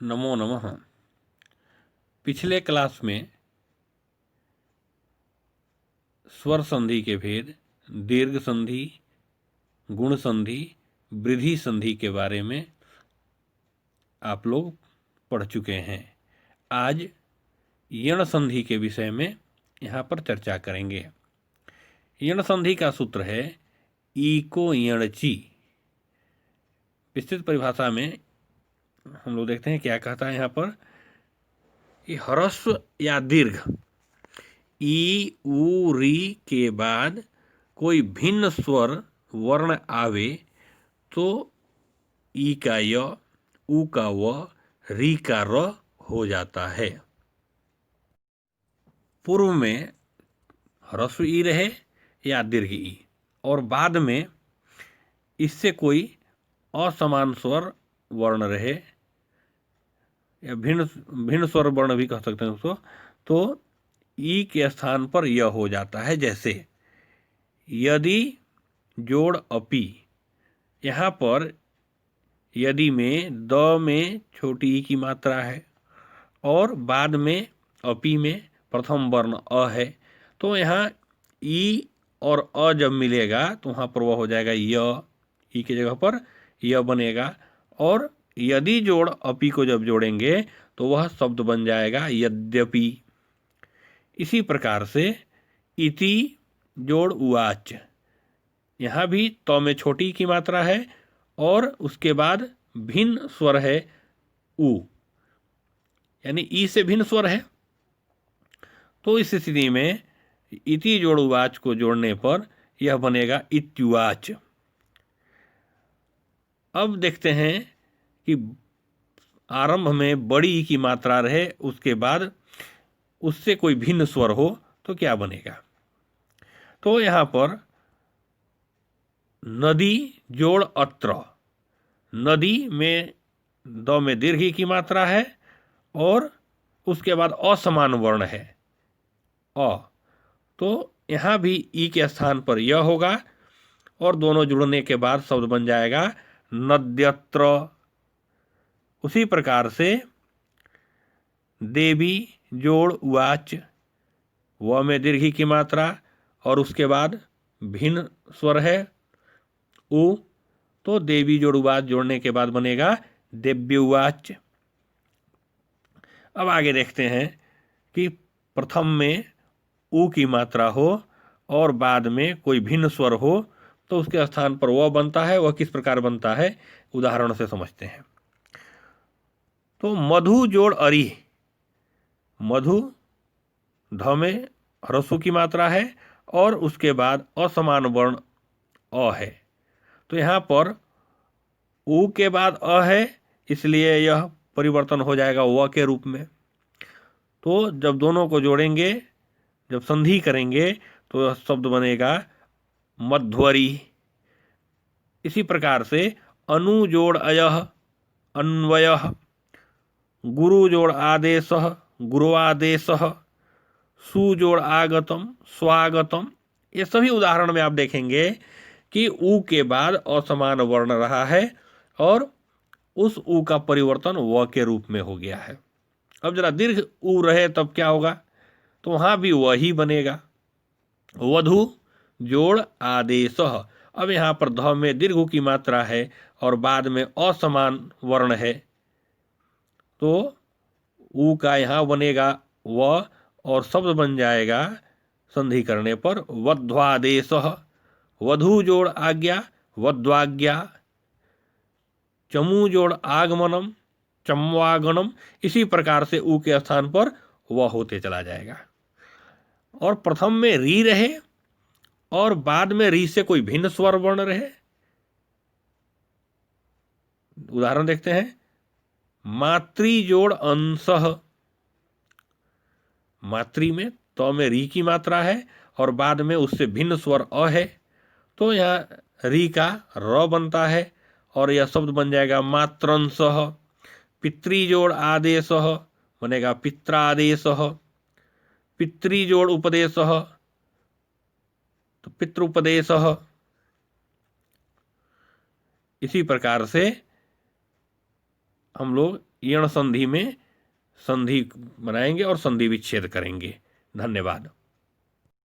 नमो नमः। पिछले क्लास में स्वर संधि के भेद, दीर्घ संधि, गुण संधि, वृद्धि संधि के बारे में आप लोग पढ़ चुके हैं। आज यण संधि के विषय में यहाँ पर चर्चा करेंगे। यण संधि का सूत्र है ईको यणचि। विस्तृत परिभाषा में हम लोग देखते हैं क्या कहता है यहाँ पर कि ह्रस्व या दीर्घ ई उ री के बाद कोई भिन्न स्वर वर्ण आवे तो ई का य, उ का व, री का र हो जाता है। पूर्व में ह्रस्व ई रहे या दीर्घ ई और बाद में इससे कोई असमान स्वर वर्ण रहे या भिन्न स्वर वर्ण भी कह सकते हैं उसको, तो ई के स्थान पर य हो जाता है। जैसे यदि जोड़ अपी, यहाँ पर यदि में द में छोटी ई की मात्रा है और बाद में अपी में प्रथम वर्ण अ है, तो यहाँ ई और अ जब मिलेगा तो वहाँ पर वह हो जाएगा य, ई की जगह पर य बनेगा। और यदि जोड़ अपी को जब जोड़ेंगे तो वह शब्द बन जाएगा यद्यपि। इसी प्रकार से इति जोड़ उवाच, यहाँ भी त में छोटी की मात्रा है और उसके बाद भिन्न स्वर है उ, यानी ई से भिन्न स्वर है। तो इस स्थिति में इति जोड़ उवाच को जोड़ने पर यह बनेगा इत्युवाच। अब देखते हैं कि आरंभ में बड़ी ई की मात्रा रहे, उसके बाद उससे कोई भिन्न स्वर हो तो क्या बनेगा। तो यहाँ पर नदी जोड़ अत्र, नदी में द में दीर्घ ई की मात्रा है और उसके बाद असमान वर्ण है अ, तो यहाँ भी ई के स्थान पर यह होगा और दोनों जुड़ने के बाद शब्द बन जाएगा नद्यत्र। उसी प्रकार से देवी जोड़ उवाच, व में दीर्घ की मात्रा और उसके बाद भिन्न स्वर है उ, तो देवी जोड़ उवाच जोड़ने के बाद बनेगा देव्युवाच। अब आगे देखते हैं कि प्रथम में उ की मात्रा हो और बाद में कोई भिन्न स्वर हो तो उसके स्थान पर वह बनता है। वह किस प्रकार बनता है, उदाहरण से समझते हैं। तो मधु जोड़ अरी, मधु ध में ह्रस्व की मात्रा है और उसके बाद असमान वर्ण अ है, तो यहाँ पर उ के बाद अ है, इसलिए यह परिवर्तन हो जाएगा व के रूप में। तो जब दोनों को जोड़ेंगे, जब संधि करेंगे तो यह शब्द बनेगा मध्वरी। इसी प्रकार से अनु जोड़ अयः अन्वयः, गुरु जोड़ आदेशः गुरुआदेशः, सु जोड़ आगतम स्वागतम। ये सभी उदाहरण में आप देखेंगे कि उ के बाद असमान वर्ण रहा है और उस उ का परिवर्तन व के रूप में हो गया है। अब जरा दीर्घ उ रहे तब क्या होगा, तो वहां भी वही बनेगा वधु जोड़ आदेश। अब यहाँ पर ध में दीर्घ की मात्रा है और बाद में असमान वर्ण है, तो उ का यहाँ बनेगा व और शब्द बन जाएगा संधि करने पर वध्वादेश। वधु जोड़ आज्ञा वध्वाज्ञा, चमू जोड़ आगमनम चमवागणम। इसी प्रकार से उ के स्थान पर वह होते चला जाएगा। और प्रथम में री रहे और बाद में री से कोई भिन्न स्वर वर्ण रहे, उदाहरण देखते हैं। मातृ जोड़ अंशः, मातृ में त में री की मात्रा है और बाद में उससे भिन्न स्वर अ है, तो यहाँ री का र बनता है और यह शब्द बन जाएगा मात्रंसः। पितृ जोड़ आदेशः बनेगा पित्रादेशः। पितृ जोड़ उपदेशः तो पितृपदेशः। इसी प्रकार से हम लोग यण संधि में संधि बनाएंगे और संधि विच्छेद करेंगे। धन्यवाद।